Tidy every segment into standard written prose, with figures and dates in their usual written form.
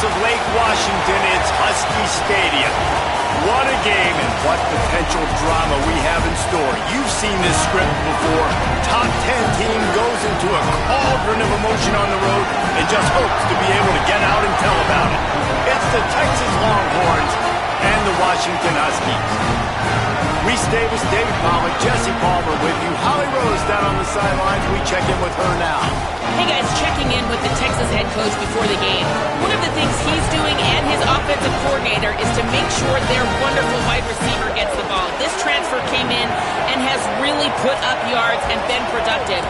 of Lake Washington, it's Husky Stadium. What a game and what potential drama we have in store. You've seen this script before. Top 10 team goes into a cauldron of emotion on the road and just hopes to be able to get out and tell about it. It's the Texas Longhorns and the Washington Huskies. Reese Davis, David Pollock, Jesse Palmer with you. Holly Rose down on the sidelines. We check in with her now. Hey guys, checking in with the Texas head coach before the game. One of the things he's doing and his offensive coordinator is to make sure their wonderful wide receiver gets the ball. This transfer came in and has really put up yards and been productive.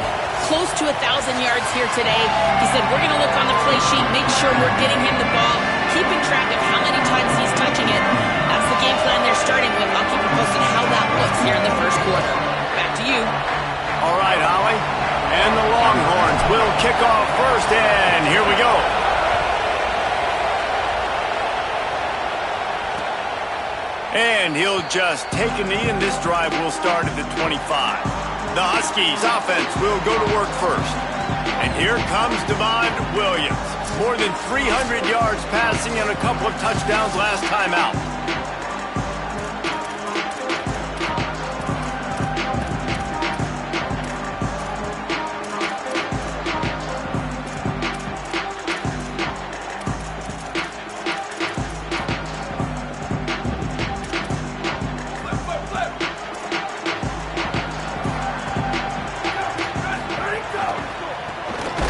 Close to 1,000 yards here today. He said, we're going to look on the play sheet, make sure we're getting him the ball, keeping track of how many times he's touching it. That's the game plan they're starting with. I'll keep you posted how that looks here in the first quarter. Back to you. All right, Holly. And the Longhorns will kick off first, and here we go. And he'll just take a knee, and this drive will start at the 25. The Huskies offense will go to work first. And here comes Devon Williams. More than 300 yards passing and a couple of touchdowns last time out.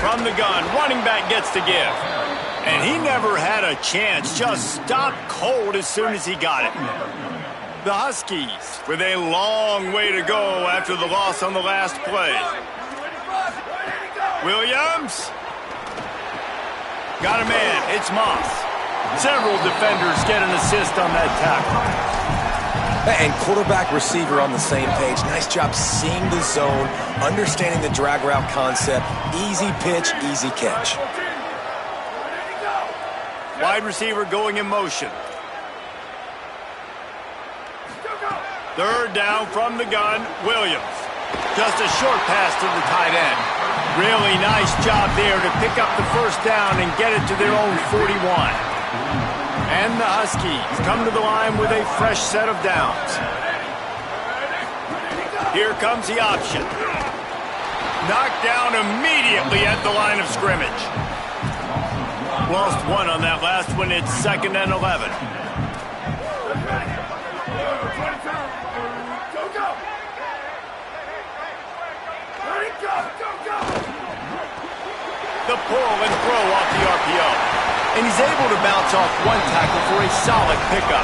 From the gun, running back gets to give. And he never had a chance, just stopped cold as soon as he got it. The Huskies with a long way to go after the loss on the last play. Williams. Got a man, it's Moss. Several defenders get an assist on that tackle. And quarterback receiver on the same page. Nice job seeing the zone, understanding the drag route concept. Easy pitch, easy catch. Wide receiver going in motion. Third down from the gun, Williams. Just a short pass to the tight end. Really nice job there to pick up the first down and get it to their own 41. And the Huskies come to the line with a fresh set of downs. Here comes the option. Knocked down immediately at the line of scrimmage. Lost one on that last one. It's 2nd and 11. The pull and throw off the RPO. And he's able to bounce off one tackle for a solid pickup.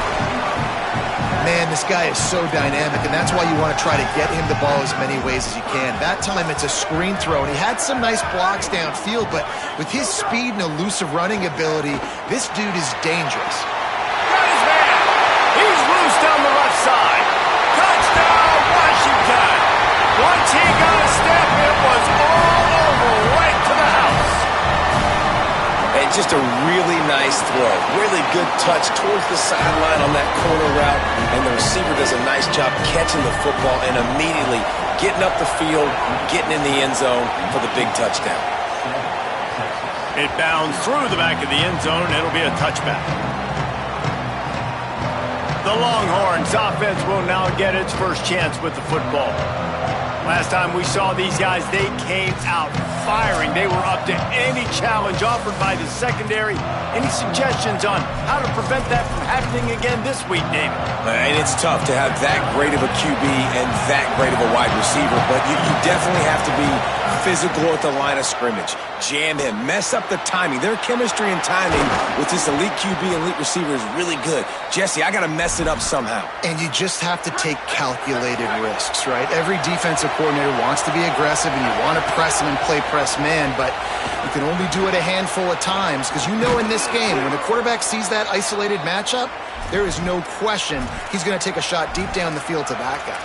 Man, this guy is so dynamic, and that's why you want to try to get him the ball as many ways as you can. That time it's a screen throw, and he had some nice blocks downfield, but with his speed and elusive running ability, this dude is dangerous. Got his man. He's loose down the left side. Touchdown, Washington. Once he got a step, it was all over, right to the house. And just a really nice throw. Really good touch towards the sideline on that corner route. And the receiver does a nice job catching the football and immediately getting up the field, getting in the end zone for the big touchdown. It bounds through the back of the end zone. It'll be a touchback. The Longhorns offense will now get its first chance with the football. Last time we saw these guys, they came out firing. They were up to any challenge offered by the secondary. Any suggestions on how to prevent that from happening again this week, David? And it's tough to have that great of a QB and that great of a wide receiver, but you definitely have to be physical at the line of scrimmage. Jam him, mess up the timing. Their chemistry and timing with this elite QB, elite receiver is really good. Jesse, I got to mess it up somehow. And you just have to take calculated risks, right? Every defensive coordinator wants to be aggressive, and you want to press him and play press man, but you can only do it a handful of times because you know in this game, when the quarterback sees that isolated matchup, there is no question he's going to take a shot deep down the field to that guy.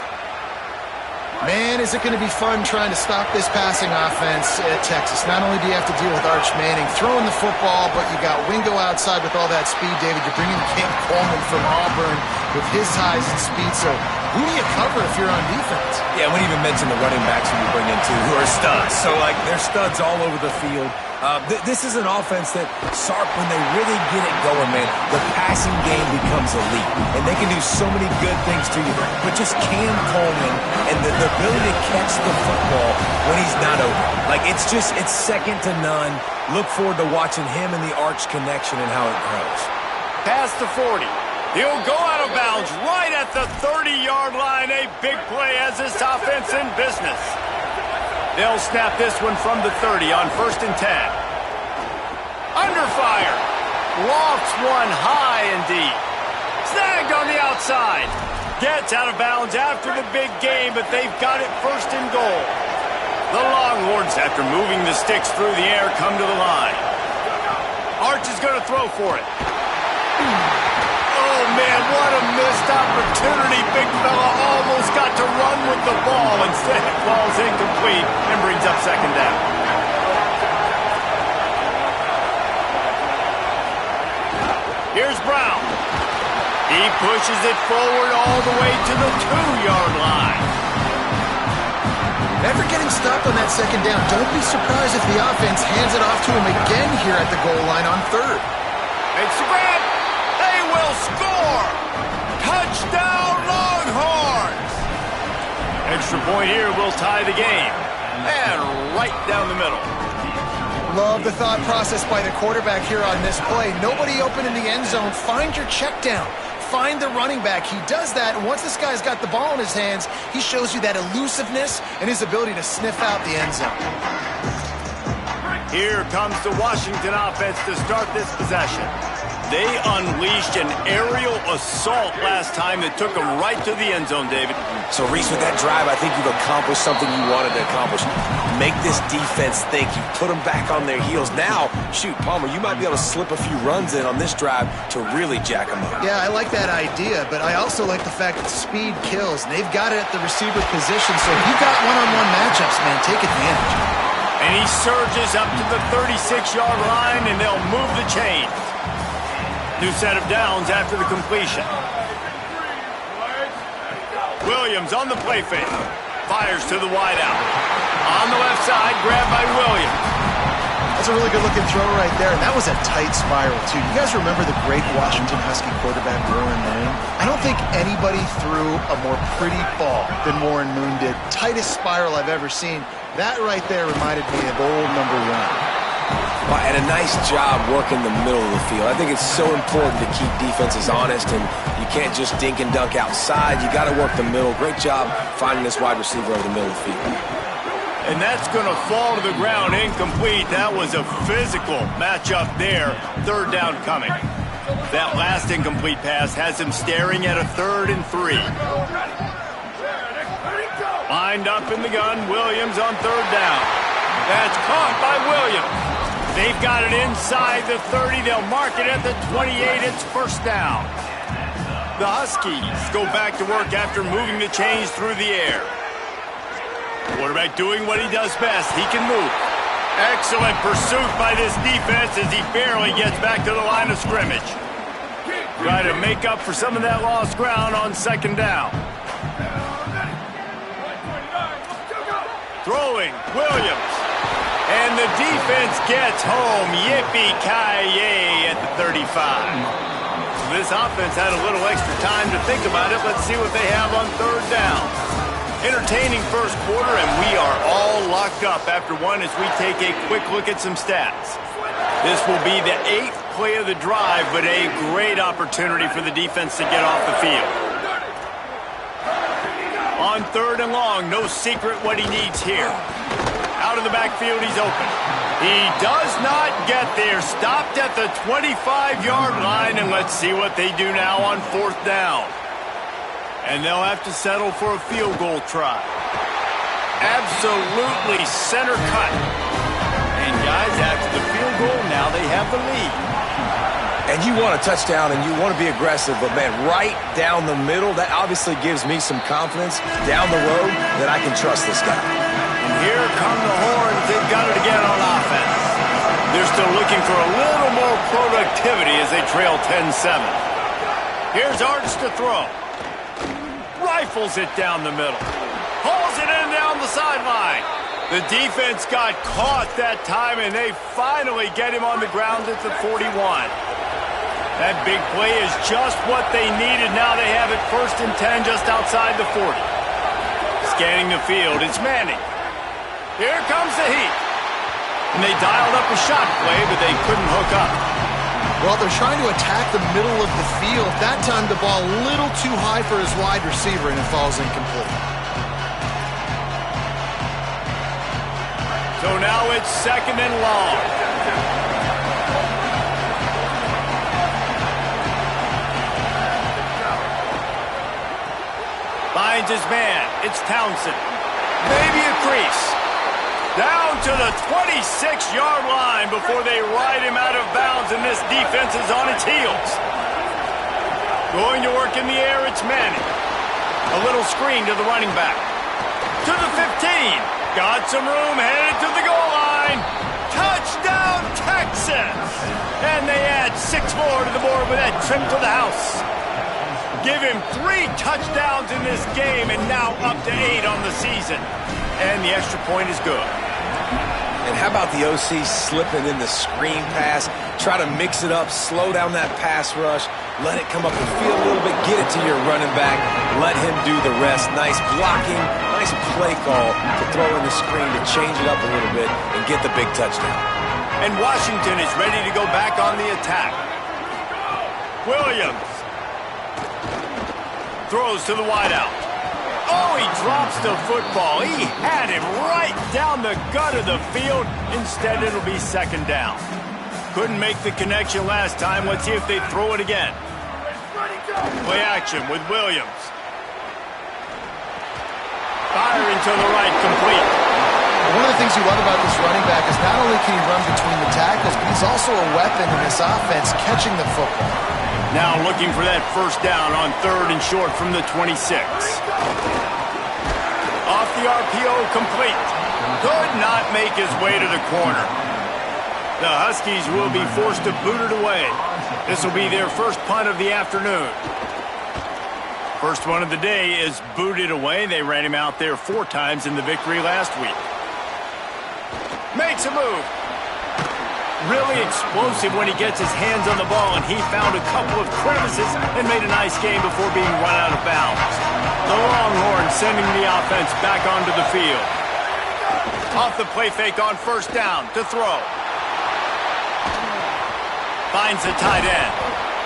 Man, is it going to be fun trying to stop this passing offense at Texas. Not only do you have to deal with Arch Manning throwing the football, but you got Wingo outside with all that speed, David. You're bringing King Coleman from Auburn. with his size and speed. So who do you cover if you're on defense? Yeah, we didn't even mention the running backs who you bring in, too, who are studs. So, like, they're studs all over the field. This is an offense that, Sark, when they really get it going, man, the passing game becomes elite. And they can do so many good things to you. But just Cam Coleman and the ability to catch the football when he's not open. Like, it's second to none. Look forward to watching him and the Arch connection and how it grows. Past the 40. He'll go out of bounds right at the 30-yard line. A big play as this offense in business. They'll snap this one from the 30 on 1st and 10. Under fire. Lofts one high and deep. Snagged on the outside. Gets out of bounds after the big game, but they've got it 1st and goal. The Longhorns, after moving the sticks through the air, come to the line. Arch is going to throw for it. Oh, man, what a missed opportunity. Big fella almost got to run with the ball. Instead, it falls incomplete and brings up 2nd down. Here's Brown. He pushes it forward all the way to the 2-yard line. Never getting stopped on that 2nd down. Don't be surprised if the offense hands it off to him again here at the goal line on 3rd. It's a grab. They will score. Touchdown, Longhorns. Extra point here will tie the game. And right down the middle. Love the thought process by the quarterback here on this play. Nobody open in the end zone. Find your check down. Find the running back. He does that, and once this guy's got the ball in his hands, he shows you that elusiveness and his ability to sniff out the end zone. Here comes the Washington offense to start this possession. They unleashed an aerial assault last time that took them right to the end zone, David. So, Reese, with that drive, I think you've accomplished something you wanted to accomplish. Make this defense think. You put them back on their heels. Now, shoot, Palmer, you might be able to slip a few runs in on this drive to really jack them up. Yeah, I like that idea, but I also like the fact that speed kills. And they've got it at the receiver position, so if you've got one-on-one matchups, man, take advantage. And he surges up to the 36-yard line, and they'll move the chains. New set of downs after the completion. Williams on the play fake. Fires to the wideout. On the left side, grabbed by Williams. That's a really good-looking throw right there, and that was a tight spiral, too. You guys remember the great Washington Husky quarterback, Warren Moon? I don't think anybody threw a more pretty ball than Warren Moon did. Tightest spiral I've ever seen. That right there reminded me of old number 1. And a nice job working the middle of the field. I think it's so important to keep defenses honest, and you can't just dink and dunk outside. You got to work the middle. Great job finding this wide receiver over the middle of the field. And that's going to fall to the ground incomplete. That was a physical matchup there. 3rd down coming. That last incomplete pass has him staring at a 3rd and 3. Lined up in the gun, Williams on 3rd down. That's caught by Williams. They've got it inside the 30. They'll mark it at the 28. It's 1st down. The Huskies go back to work after moving the chains through the air. Quarterback doing what he does best. He can move. Excellent pursuit by this defense as he barely gets back to the line of scrimmage. Try to make up for some of that lost ground on 2nd down. Throwing, Williams. And the defense gets home. Yippee-ki-yay at the 35. So this offense had a little extra time to think about it. Let's see what they have on 3rd down. Entertaining first quarter, and we are all locked up after one as we take a quick look at some stats. This will be the 8th play of the drive, but a great opportunity for the defense to get off the field. On 3rd and long, no secret what he needs here. Out of the backfield, he's open. He does not get there. Stopped at the 25-yard line, and let's see what they do now on 4th down. And they'll have to settle for a field goal try. Absolutely center cut. And guys, after the field goal, now they have the lead. And you want a touchdown, and you want to be aggressive, but, man, right down the middle, that obviously gives me some confidence down the road that I can trust this guy. And here come the Horns. They've got it again on offense. They're still looking for a little more productivity as they trail 10-7. Here's Arch to throw. Rifles it down the middle. Hauls it in down the sideline. The defense got caught that time, and they finally get him on the ground at the 41. That big play is just what they needed. Now they have it 1st and 10 just outside the 40. Scanning the field, it's Manning. Here comes the heat. And they dialed up a shot play, but they couldn't hook up. Well, they're trying to attack the middle of the field. That time the ball a little too high for his wide receiver, and it falls incomplete. So now it's 2nd and long. Finds his man. It's Townsend. Maybe a crease. Down to the 26-yard line before they ride him out of bounds, and this defense is on its heels. Going to work in the air, it's Manning. A little screen to the running back. To the 15. Got some room, headed to the goal line. Touchdown, Texas! And they add 6 more to the board with that trip to the house. Give him 3 touchdowns in this game, and now up to 8 on the season. And the extra point is good. And how about the OC slipping in the screen pass? Try to mix it up, slow down that pass rush, let it come up the field a little bit, get it to your running back, let him do the rest. Nice blocking, nice play call to throw in the screen to change it up a little bit and get the big touchdown. And Washington is ready to go back on the attack. Williams throws to the wideout. Oh, he drops the football. He had him right down the gut of the field. Instead, it'll be 2nd down. Couldn't make the connection last time. Let's see if they throw it again. Play action with Williams. Firing to the right, complete. One of the things you love about this running back is not only can he run between the tackles, but he's also a weapon in this offense, catching the football. Now looking for that 1st down on 3rd and short from the 26. Off the RPO, complete. Could not make his way to the corner. The Huskies will be forced to boot it away. This will be their first punt of the afternoon. First one of the day is booted away. They ran him out there 4 times in the victory last week. Makes a move. Really explosive when he gets his hands on the ball, and he found a couple of crevices and made a nice game before being run out of bounds. The Longhorns sending the offense back onto the field. Off the play fake on 1st down to throw. Finds the tight end.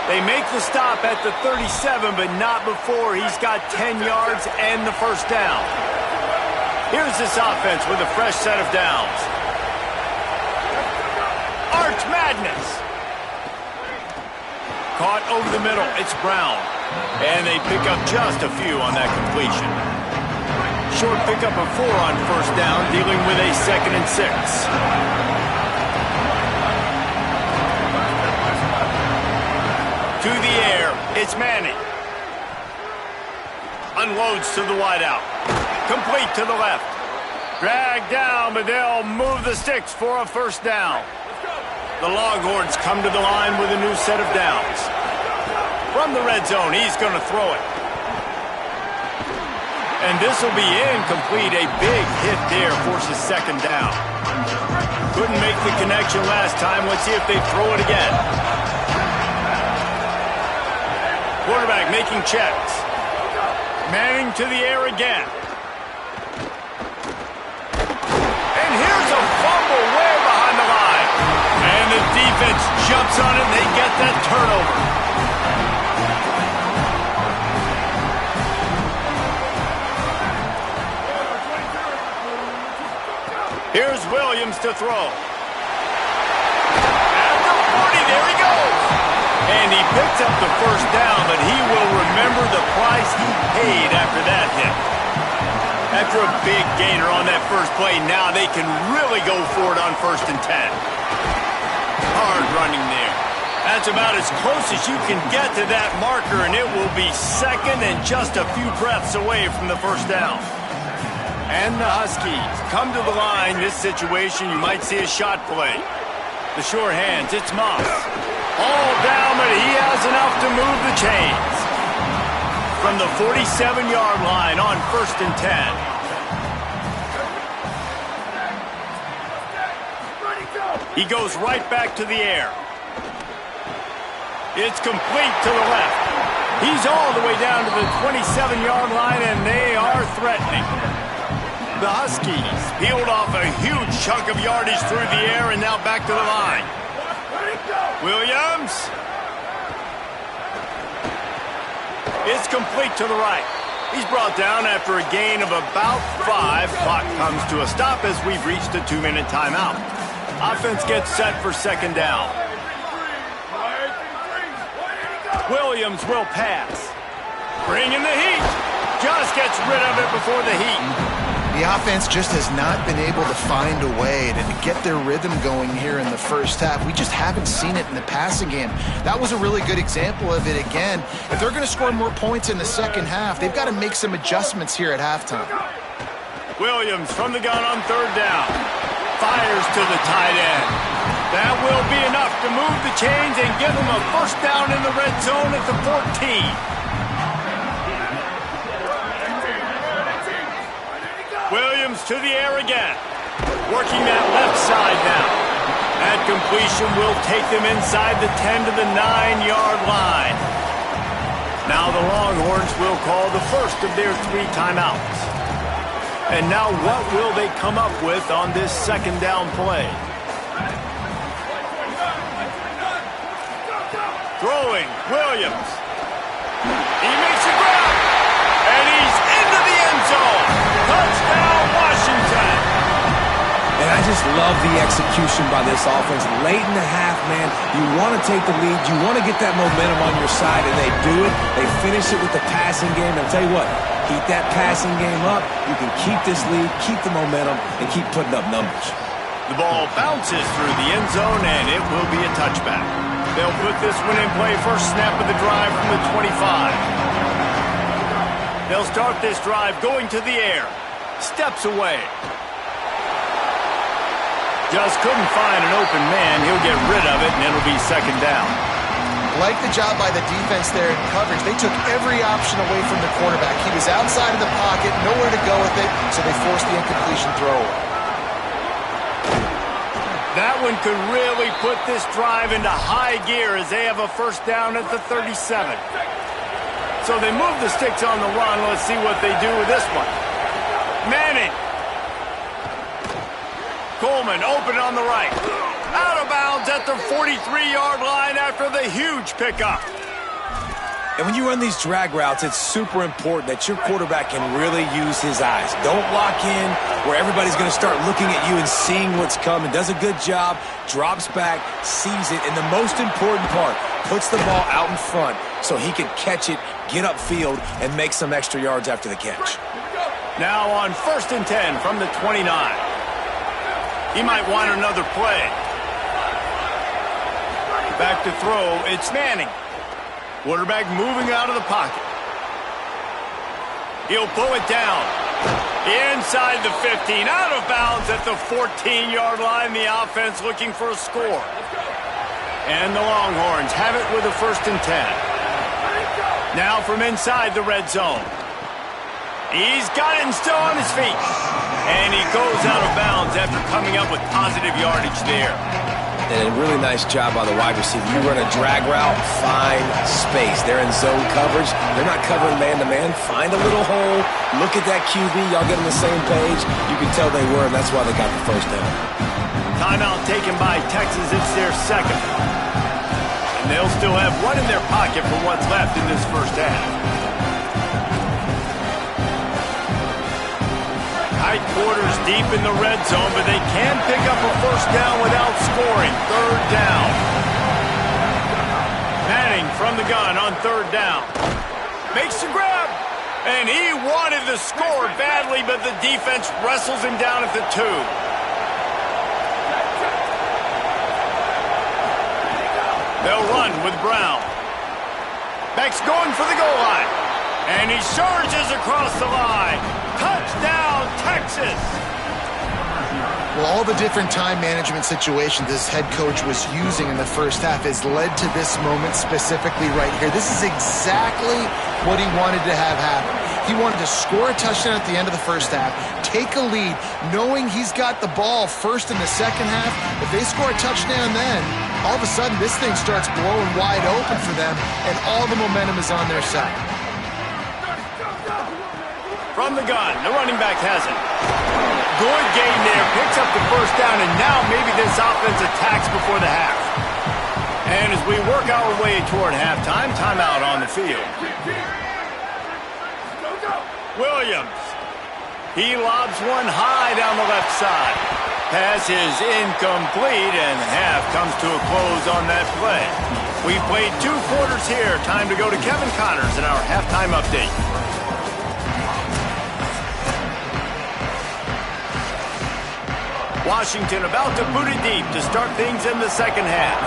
They make the stop at the 37, but not before he's got 10 yards and the 1st down. Here's this offense with a fresh set of downs. Arch Madness. Caught over the middle. It's Brown. And they pick up just a few on that completion. Short pickup of 4 on 1st down, dealing with a 2nd and 6. To the air, it's Manning. Unloads to the wideout. Complete to the left. Dragged down, but they'll move the sticks for a 1st down. The Longhorns come to the line with a new set of downs. From the red zone, he's going to throw it. And this will be incomplete. A big hit there forces 2nd down. Couldn't make the connection last time. Let's see if they throw it again. Quarterback making checks. Manning to the air again. And here's a fumble way behind the line. And the defense jumps on it, and they get that turnover. Here's Williams to throw. At the 40, there he goes. And he picks up the 1st down, but he will remember the price he paid after that hit. After a big gainer on that first play, now they can really go for it on 1st and 10. Hard running there. That's about as close as you can get to that marker, and it will be 2nd and just a few breaths away from the 1st down. And the Huskies come to the line. This situation, you might see a shot play. The short hands, it's Moss. All down, but he has enough to move the chains. from the 47-yard line on 1st and 10. He goes right back to the air. It's complete to the left. He's all the way down to the 27-yard line, and they are threatening. The Huskies peeled off a huge chunk of yardage through the air and now back to the line. Williams. It's complete to the right. He's brought down after a gain of about 5. Clock comes to a stop as we've reached a 2-minute timeout. Offense gets set for 2nd down. Williams will pass. Bringing the heat. Just gets rid of it before the heat. The offense just has not been able to find a way to get their rhythm going here in the first half. We just haven't seen it in the passing game. That was a really good example of it again. If they're going to score more points in the second half, they've got to make some adjustments here at halftime. Williams from the gun on 3rd down. Fires to the tight end. That will be enough to move the chains and give them a 1st down in the red zone at the 14. Williams to the air again. Working that left side now. That completion will take them inside the 10 to the 9-yard line. Now the Longhorns will call the first of their 3 timeouts. And now what will they come up with on this 2nd down play? Throwing, Williams. He makes a grab. And he's into the end zone. Touchdown, Washington. And I just love the execution by this offense. Late in the half, man, you want to take the lead. You want to get that momentum on your side, and they do it. They finish it with the passing game. And I'll tell you what, keep that passing game up. You can keep this lead, keep the momentum, and keep putting up numbers. The ball bounces through the end zone, and it will be a touchback. They'll put this one in play first snap of the drive from the 25. They'll start this drive going to the air. Steps away. Just couldn't find an open man. He'll get rid of it, and it'll be 2nd down. Like the job by the defense there in coverage. They took every option away from the quarterback. He was outside of the pocket, nowhere to go with it, so they forced the incompletion throw. That one could really put this drive into high gear as they have a 1st down at the 37. So they move the sticks on the run. Let's see what they do with this one. Manning. Coleman open on the right. Out of bounds at the 43-yard line after the huge pickup. And when you run these drag routes, it's super important that your quarterback can really use his eyes. Don't lock in where everybody's going to start looking at you and seeing what's coming. Does a good job, drops back, sees it, and the most important part, puts the ball out in front so he can catch it, get upfield, and make some extra yards after the catch. Now on 1st and 10 from the 29. He might want another play. Back to throw, it's Manning. Quarterback moving out of the pocket. He'll pull it down. Inside the 15, out of bounds at the 14-yard line. The offense looking for a score. And the Longhorns have it with a 1st and 10. Now from inside the red zone. He's got it and still on his feet. And he goes out of bounds after coming up with positive yardage there. And a really nice job by the wide receiver. You run a drag route, find space. They're in zone coverage. They're not covering man-to-man. Find a little hole. Look at that QB. Y'all get on the same page. You can tell they were, and that's why they got the 1st down. Timeout taken by Texas. It's their 2nd. And they'll still have one in their pocket for what's left in this first half. Tight quarters deep in the red zone, but they can pick up a 1st down without scoring. 3rd down. Manning from the gun on 3rd down. Makes the grab. And he wanted the score badly, but the defense wrestles him down at the 2. They'll run with Brown. Beck's going for the goal line. And he surges across the line. Touchdown, Texas! Well, all the different time management situations this head coach was using in the first half has led to this moment specifically right here. This is exactly what he wanted to have happen. He wanted to score a touchdown at the end of the first half, take a lead, knowing he's got the ball first in the second half. If they score a touchdown then, all of a sudden this thing starts blowing wide open for them, and all the momentum is on their side. From the gun, the running back has it. Good gain there, picks up the first down, and now maybe this offense attacks before the half. And as we work our way toward halftime, timeout on the field. Williams. He lobs one high down the left side. Pass is incomplete, and half comes to a close on that play. We played 2 quarters here. Time to go to Kevin Connors in our halftime update. Washington about to boot it deep to start things in the second half.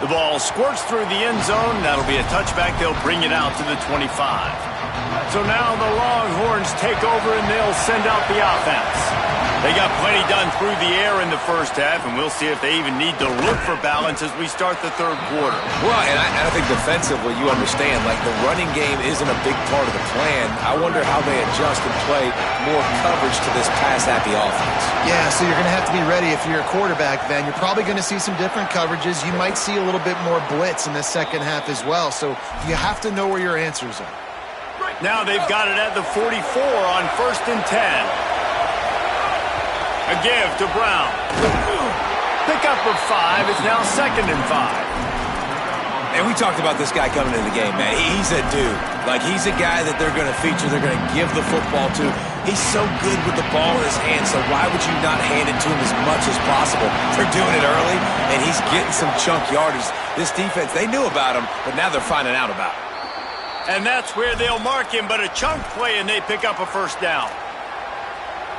The ball squirts through the end zone. That'll be a touchback. They'll bring it out to the 25. So now the Longhorns take over and they'll send out the offense. They got plenty done through the air in the first half, and we'll see if they even need to look for balance as we start the third quarter. Well, and I think defensively, you understand, like the running game isn't a big part of the plan. I wonder how they adjust and play more coverage to this pass-happy offense. Yeah, so you're going to have to be ready if you're a quarterback then. You're probably going to see some different coverages. You might see a little bit more blitz in the second half as well, so you have to know where your answers are. Now they've got it at the 44 on 1st and 10. A give to Brown. Pick up of 5. It's now 2nd and 5. And we talked about this guy coming into the game, man. He's a dude. Like, he's a guy that they're going to feature, they're going to give the football to. He's so good with the ball in his hands, so why would you not hand it to him as much as possible? They're doing it early, and he's getting some chunk yardage. This defense, they knew about him, but now they're finding out about him. And that's where they'll mark him, but a chunk play, and they pick up a first down.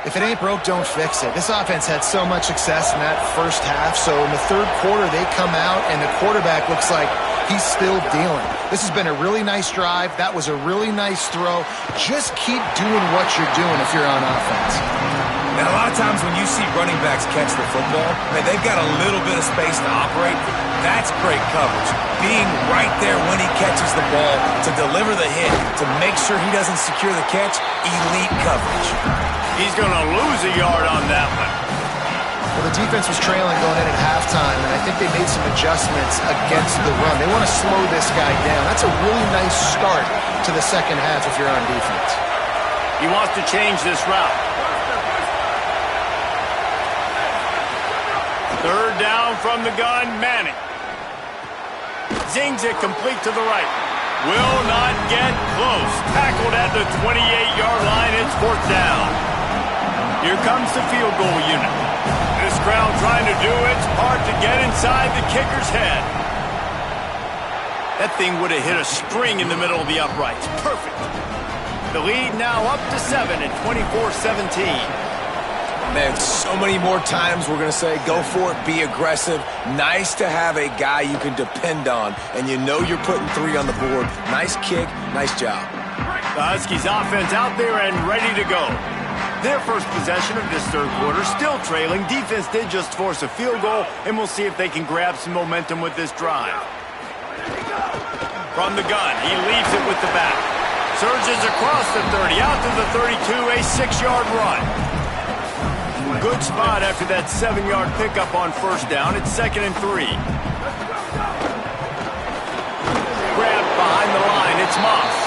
If it ain't broke, don't fix it. This offense had so much success in that first half, so in the third quarter, they come out, and the quarterback looks like he's still dealing. This has been a really nice drive. That was a really nice throw. Just keep doing what you're doing if you're on offense. And a lot of times when you see running backs catch the football, man, they've got a little bit of space to operate. That's great coverage. Being right there when he catches the ball to deliver the hit, to make sure he doesn't secure the catch, elite coverage. He's going to lose a yard on that one. Well, the defense was trailing going in at halftime, and I think they made some adjustments against the run. They want to slow this guy down. That's a really nice start to the second half if you're on defense. He wants to change this route. Third down from the gun, Manning. Zings it complete to the right. Will not get close. Tackled at the 28-yard line. It's 4th down. Here comes the field goal unit. This crowd trying to do its part to get inside the kicker's head. That thing would have hit a string in the middle of the uprights. Perfect. The lead now up to 7 at 24-17. Man, so many more times we're going to say, go for it, be aggressive. Nice to have a guy you can depend on, and you know you're putting 3 on the board. Nice kick, nice job. The Huskies offense out there and ready to go. Their first possession of this third quarter, still trailing. Defense did just force a field goal, and we'll see if they can grab some momentum with this drive. From the gun, he leaves it with the back. Surges across the 30, out to the 32, a 6-yard run. Good spot after that 7-yard pickup on first down. It's 2nd and 3. Grabbed behind the line. It's Moss.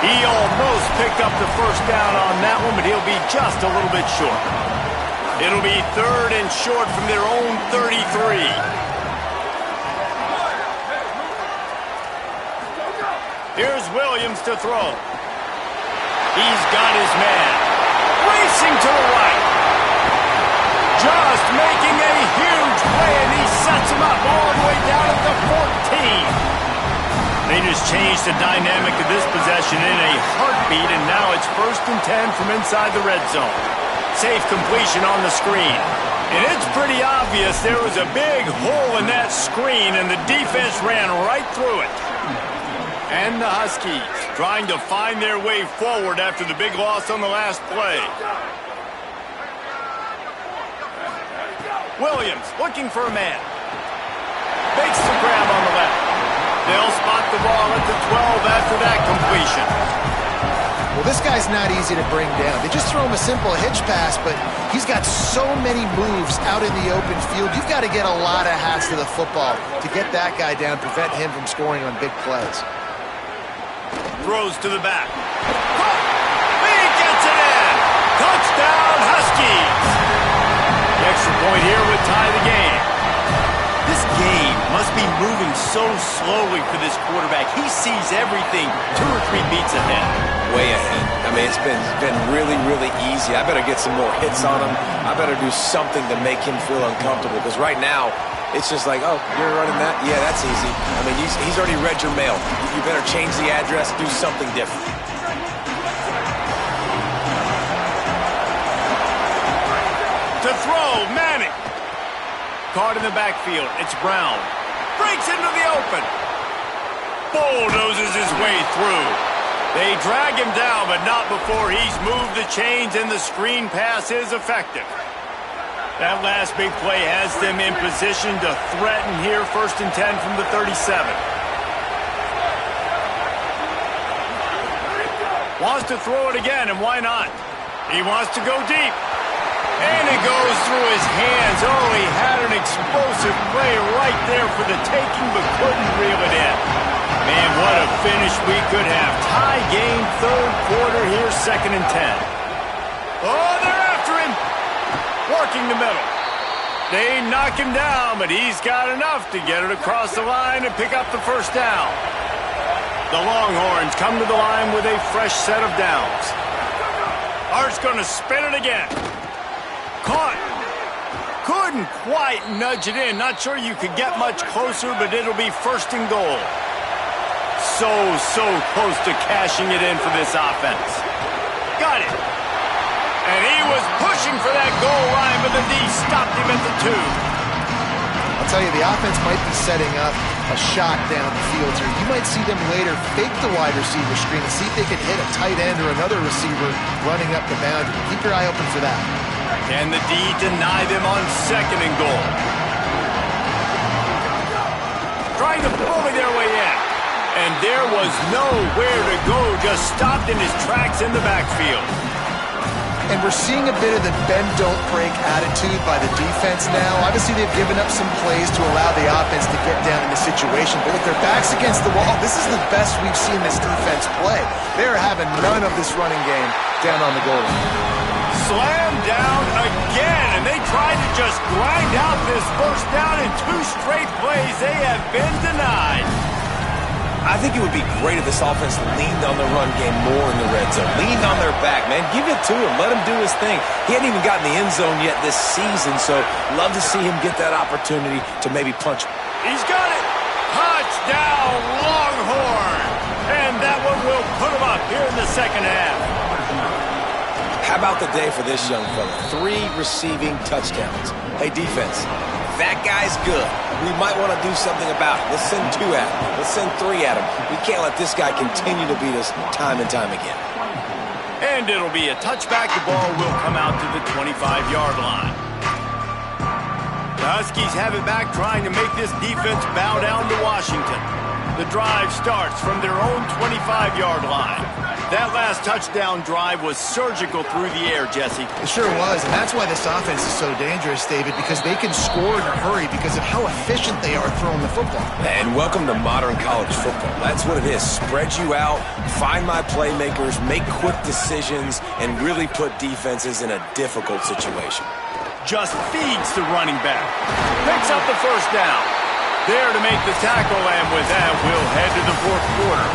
He almost picked up the first down on that one, but he'll be just a little bit short. It'll be 3rd and short from their own 33. Here's Williams to throw. He's got his man. Racing to the right. Just making a huge play, and he sets him up all the way down at the 14. They just changed the dynamic of this possession in a heartbeat, and now it's 1st and 10 from inside the red zone. Safe completion on the screen. And it's pretty obvious there was a big hole in that screen, and the defense ran right through it. And the Huskies trying to find their way forward after the big loss on the last play. Williams looking for a man. Makes the grab on the left. They'll spot the ball at the 12 after that completion. Well, this guy's not easy to bring down. They just throw him a simple hitch pass, but he's got so many moves out in the open field. You've got to get a lot of hats to the football to get that guy down, prevent him from scoring on big plays. Throws to the back. He gets it in. Touchdown, Huskies. The extra point here would tie the game. This game must be moving so slowly for this quarterback. He sees everything 2 or 3 beats ahead. Way ahead. I mean, it's been really, really easy. I better get some more hits on him. I better do something to make him feel uncomfortable, because right now, it's just like, oh, you're running that? Yeah, that's easy. I mean, he's already read your mail. You better change the address, do something different. To throw, Manning. Caught in the backfield. It's Brown. Breaks into the open. Bulldozes his way through. They drag him down, but not before he's moved the chains, and the screen pass is effective. That last big play has them in position to threaten here, 1st and 10 from the 37. Wants to throw it again, and why not? He wants to go deep. And it goes through his hands. Oh, he had an explosive play right there for the taking, but couldn't reel it in. Man, what a finish we could have. Tie game, 3rd quarter here, 2nd and 10. Oh, they're after him. Working the middle. They knock him down, but he's got enough to get it across the line and pick up the 1st down. The Longhorns come to the line with a fresh set of downs. Art's going to spin it again. Caught. Couldn't quite nudge it in. Not sure you could get much closer, but it'll be 1st and goal. So close to cashing it in for this offense. Got it. And he was pushing for that goal line, but the D stopped him at the 2. I'll tell you, the offense might be setting up a shot down the field here. You might see them later fake the wide receiver screen and see if they can hit a tight end or another receiver running up the boundary. Keep your eye open for that. Can the D deny them on 2nd and goal? Trying to bully their way in. And there was nowhere to go, just stopped in his tracks in the backfield. And we're seeing a bit of the bend-don't-break attitude by the defense now. Obviously, they've given up some plays to allow the offense to get down in the situation. But with their backs against the wall, this is the best we've seen this defense play. They're having none of this running game down on the goal line. Slam down again, and they tried to just grind out this 1st down in 2 straight plays. They have been denied. I think it would be great if this offense leaned on the run game more in the red zone. Leaned on their back, man. Give it to him. Let him do his thing. He hadn't even gotten the end zone yet this season, so love to see him get that opportunity to maybe punch. He's got it. Touchdown, Longhorn. And that one will put him up here in the 2nd half. How about the day for this young fella? 3 receiving touchdowns. Hey, defense, that guy's good. We might want to do something about it. Let's send 2 at him. Let's send 3 at him. We can't let this guy continue to beat us time and time again. And it'll be a touchback. The ball will come out to the 25-yard line. The Huskies have it back, trying to make this defense bow down to Washington. The drive starts from their own 25-yard line. That last touchdown drive was surgical through the air, Jesse. It sure was, and that's why this offense is so dangerous, David, because they can score in a hurry because of how efficient they are throwing the football. And welcome to modern college football. That's what it is. Spread you out, find my playmakers, make quick decisions, and really put defenses in a difficult situation. Just feeds the running back. Picks up the 1st down. There to make the tackle, and with that, we'll head to the 4th quarter.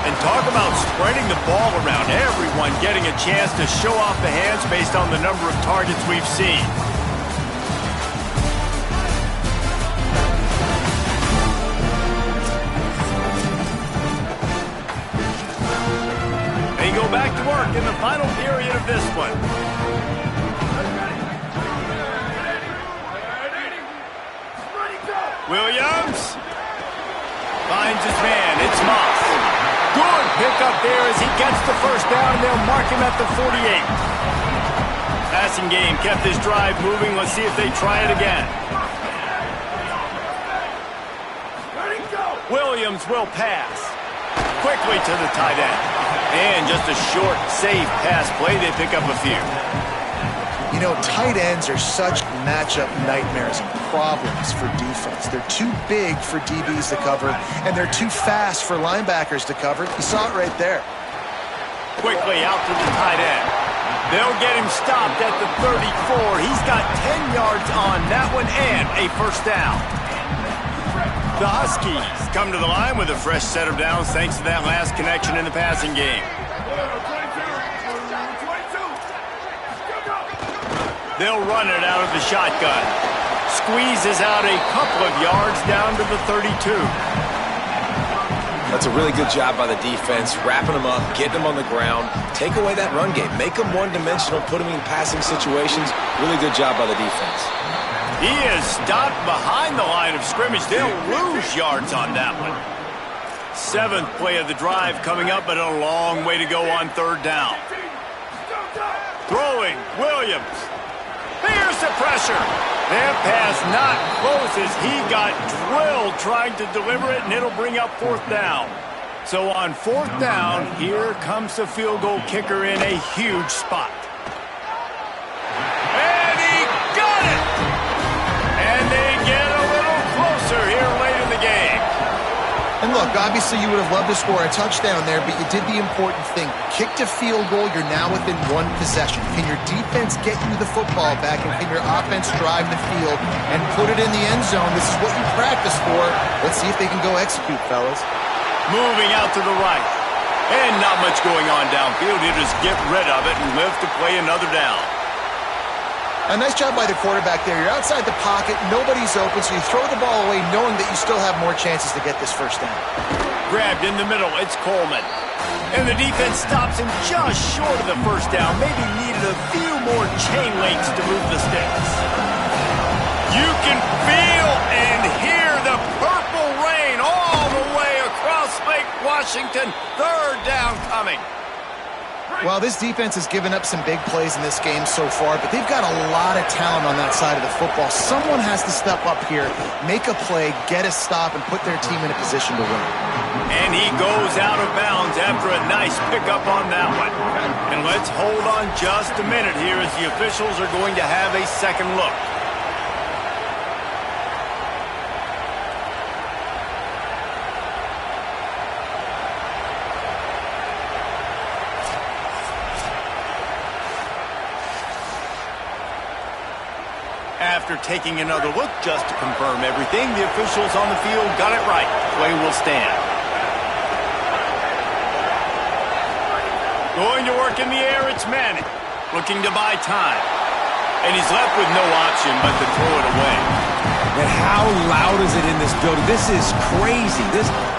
And talk about spreading the ball around. Everyone getting a chance to show off the hands based on the number of targets we've seen. They go back to work in the final period of this one. Williams finds his man. It's Moss. Good pick up there as he gets the 1st down, and they'll mark him at the 48. Passing game kept this drive moving. Let's see if they try it again. Williams will pass. Quickly to the tight end. And just a short, safe pass play. They pick up a few. You know, tight ends are such matchup nightmares and problems for defense. They're too big for DBs to cover, and they're too fast for linebackers to cover. You saw it right there. Quickly out to the tight end. They'll get him stopped at the 34. He's got 10 yards on that one and a first down. The Huskies come to the line with a fresh set of downs thanks to that last connection in the passing game. They'll run it out of the shotgun. Squeezes out a couple of yards down to the 32. That's a really good job by the defense, wrapping them up, getting them on the ground, take away that run game, make them one-dimensional, put them in passing situations. Really good job by the defense. He is stopped behind the line of scrimmage. They'll lose yards on that one. 7th play of the drive coming up, but a long way to go on 3rd down. Throwing, Williams. Here's the pressure. That pass not close as he got drilled trying to deliver it, and it'll bring up 4th down. So on 4th down, here comes the field goal kicker in a huge spot. And he got it! And they get a little closer here late in the game. And look, obviously you would have loved to score a touchdown there, but you did the important thing. Kicked a field goal, you're now within 1 possession. Can your defense get you the football back, and can your offense drive the field and put it in the end zone? This is what you practice for. Let's see if they can go execute, fellas. Moving out to the right. And not much going on downfield. He'll just get rid of it and live to play another down. A nice job by the quarterback there. You're outside the pocket, nobody's open, so you throw the ball away knowing that you still have more chances to get this first down. Grabbed in the middle, it's Coleman. And the defense stops him just short of the first down. Maybe needed a few more chain links to move the sticks. You can feel and hear the purple rain all the way across Lake Washington. 3rd down coming. Well, this defense has given up some big plays in this game so far, but they've got a lot of talent on that side of the football. Someone has to step up here, make a play, get a stop, and put their team in a position to win. And he goes out of bounds after a nice pickup on that one. And let's hold on just a minute here as the officials are going to have a second look. After taking another look just to confirm everything, the officials on the field got it right. Play will stand. Going to work in the air, it's Manning. Looking to buy time. And he's left with no option but to throw it away. And how loud is it in this building? This is crazy.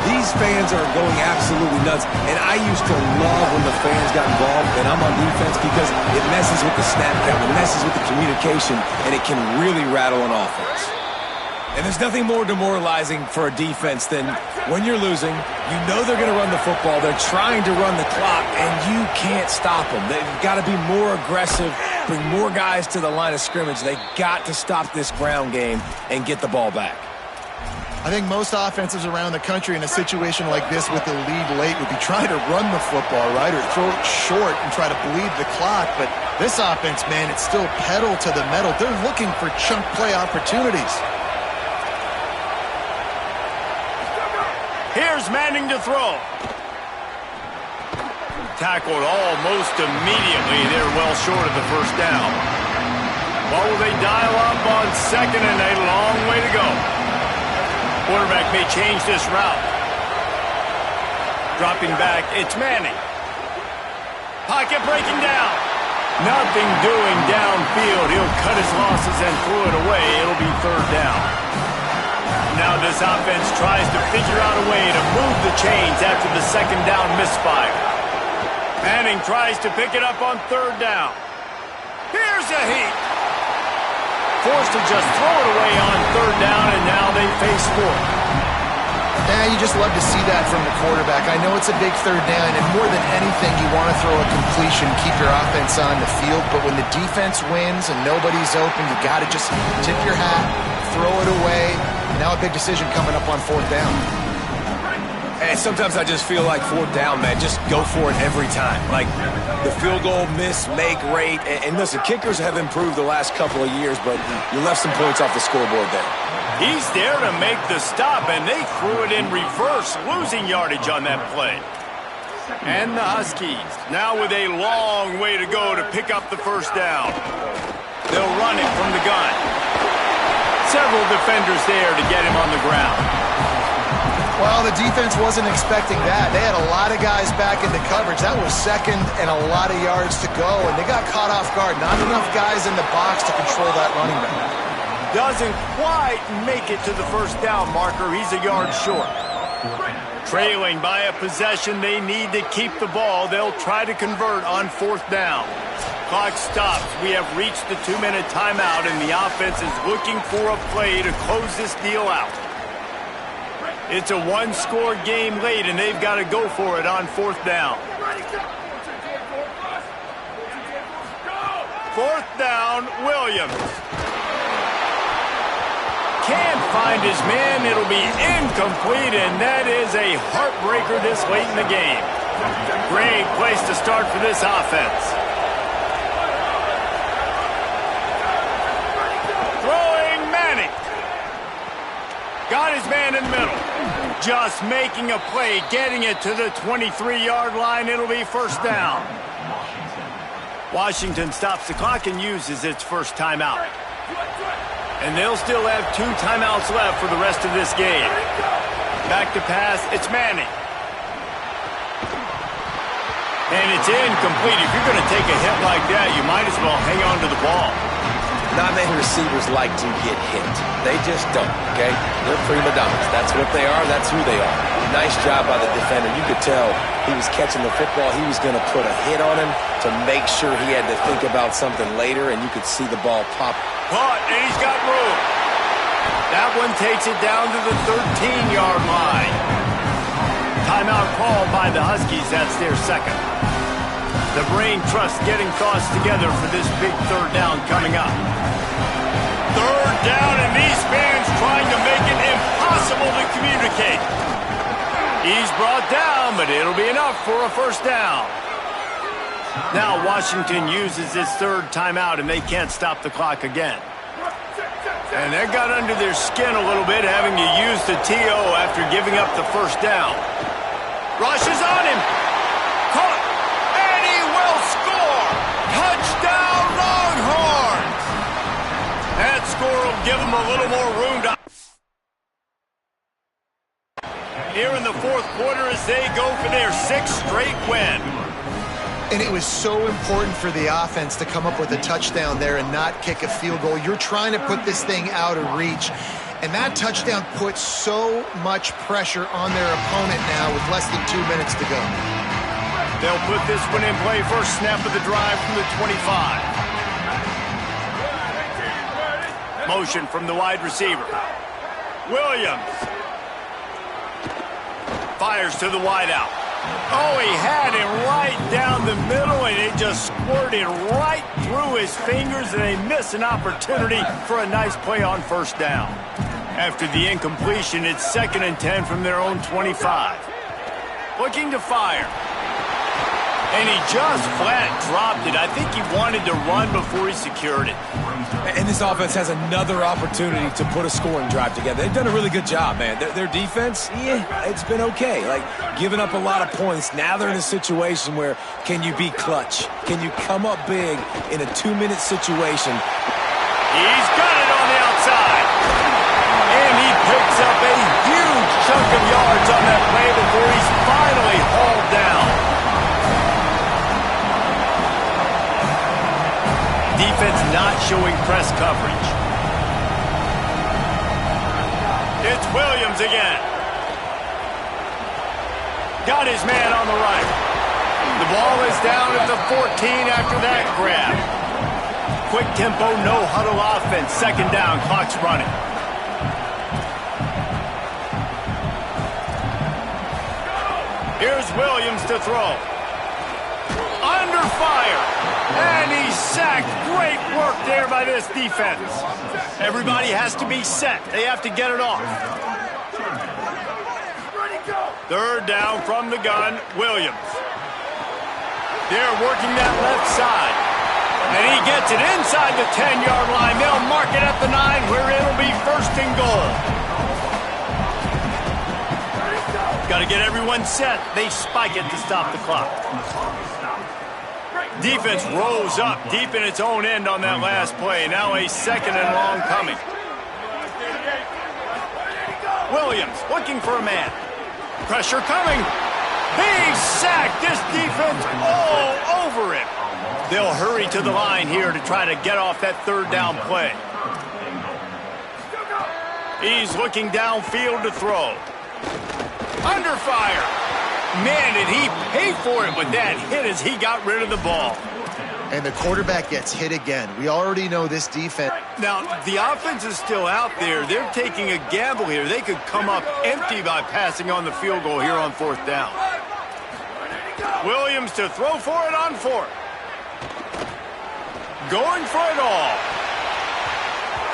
These fans are going absolutely nuts. And I used to love when the fans got involved, and I'm on defense, because it messes with the snap count, it messes with the communication, and it can really rattle an offense. And there's nothing more demoralizing for a defense than when you're losing, you know they're going to run the football, they're trying to run the clock, and you can't stop them. They've got to be more aggressive, bring more guys to the line of scrimmage. They got to stop this ground game and get the ball back. I think most offenses around the country in a situation like this with the lead late would be trying to run the football, right, or throw it short and try to bleed the clock. But this offense, man, it's still pedal to the metal. They're looking for chunk play opportunities. Here's Manning to throw. Tackled almost immediately. They're well short of the first down. What will they dial up on 2nd and a long way to go? Quarterback may change this route. Dropping back, it's Manning. Pocket breaking down. Nothing doing downfield. He'll cut his losses and throw it away. It'll be 3rd down. Now this offense tries to figure out a way to move the chains after the 2nd down misfire. Manning tries to pick it up on 3rd down. Here's a heat. Forced to just throw it away on 3rd down, and now they face 4th. Yeah, you just love to see that from the quarterback. I know it's a big 3rd down, and more than anything, you want to throw a completion, keep your offense on the field. But when the defense wins and nobody's open, you got to just tip your hat, throw it away. Now a big decision coming up on 4th down. And sometimes I just feel like fourth down, man, just go for it every time. Like the field goal miss, make rate. And listen, kickers have improved the last couple of years, but you left some points off the scoreboard there. He's there to make the stop, and they threw it in reverse, losing yardage on that play. And the Huskies now with a long way to go to pick up the first down. They'll run it from the gun. Several defenders there to get him on the ground. Well, the defense wasn't expecting that. They had a lot of guys back into coverage. That was second and a lot of yards to go, and they got caught off guard. Not enough guys in the box to control that running back. Doesn't quite make it to the first down marker. He's a yard short. Trailing by a possession, they need to keep the ball. They'll try to convert on fourth down. Clock stops. We have reached the 2-minute timeout, and the offense is looking for a play to close this deal out. It's a one-score game late, and they've got to go for it on fourth down. Fourth down, Williams. Can't find his man. It'll be incomplete, and that is a heartbreaker this late in the game. Great place to start for this offense. Throwing Manning. Got his man in the middle. Just making a play, getting it to the 23-yard line. It'll be first down. Washington stops the clock and uses its first timeout. And they'll still have 2 timeouts left for the rest of this game. Back to pass, it's Manning. And it's incomplete. If you're going to take a hit like that, you might as well hang on to the ball. Not many receivers like to get hit. They just don't, okay? They're prima donnas. That's what they are. That's who they are. Nice job by the defender. You could tell he was catching the football. He was going to put a hit on him to make sure he had to think about something later, and you could see the ball pop. Caught, and he's got room. That one takes it down to the 13-yard line. Timeout called by the Huskies. That's their second. The brain trust getting thoughts together for this big third down coming up. Third down, and these fans trying to make it impossible to communicate. He's brought down, but it'll be enough for a first down. Now Washington uses its third timeout, and they can't stop the clock again. And that got under their skin a little bit, having to use the TO after giving up the first down. Rush is on him. Caught. And he will score. Touchdown, Longhorns. That score will give them a little more room to... Here in the fourth quarter as they go for their 6th straight win. And it was so important for the offense to come up with a touchdown there and not kick a field goal. You're trying to put this thing out of reach. And that touchdown puts so much pressure on their opponent now with less than 2 minutes to go. They'll put this one in play. First snap of the drive from the 25. Motion from the wide receiver. Williams. Fires to the wideout. Oh, he had him right down the middle, and it just squirted right through his fingers, and they miss an opportunity for a nice play on first down. After the incompletion, it's 2nd and 10 from their own 25. Looking to fire. And he just flat dropped it. I think he wanted to run before he secured it. And this offense has another opportunity to put a scoring drive together. They've done a really good job, man. Their defense, yeah, it's been okay. Like, giving up a lot of points. Now they're in a situation where can you be clutch? Can you come up big in a 2-minute situation? He's got it on the outside. And he picks up a huge chunk of yards on that play before he's finally hauled down. Defense not showing press coverage. It's Williams again. Got his man on the right. The ball is down at the 14 after that grab. Quick tempo, no huddle offense. 2nd down, clock's running. Here's Williams to throw. Under fire. And he's sacked. Great work there by this defense. Everybody has to be set. They have to get it off. Ready, go. Third down from the gun, Williams. They're working that left side. And he gets it inside the 10-yard line. They'll mark it at the 9 where it'll be first and goal. Got to get everyone set. They spike it to stop the clock. Defense rolls up deep in its own end on that last play. Now a second and long coming. Williams looking for a man. Pressure coming. He's sacked. This defense all over him. They'll hurry to the line here to try to get off that third down play. He's looking downfield to throw. Under fire. Man, did he pay for it with that hit as he got rid of the ball. And the quarterback gets hit again. We already know this defense. Now, the offense is still out there. They're taking a gamble here. They could come up empty by passing on the field goal here on fourth down. Williams to throw for it on fourth. Going for it all.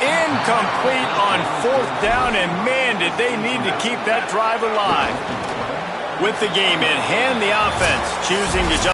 Incomplete on fourth down, and man, did they need to keep that drive alive. With the game in hand, the offense choosing to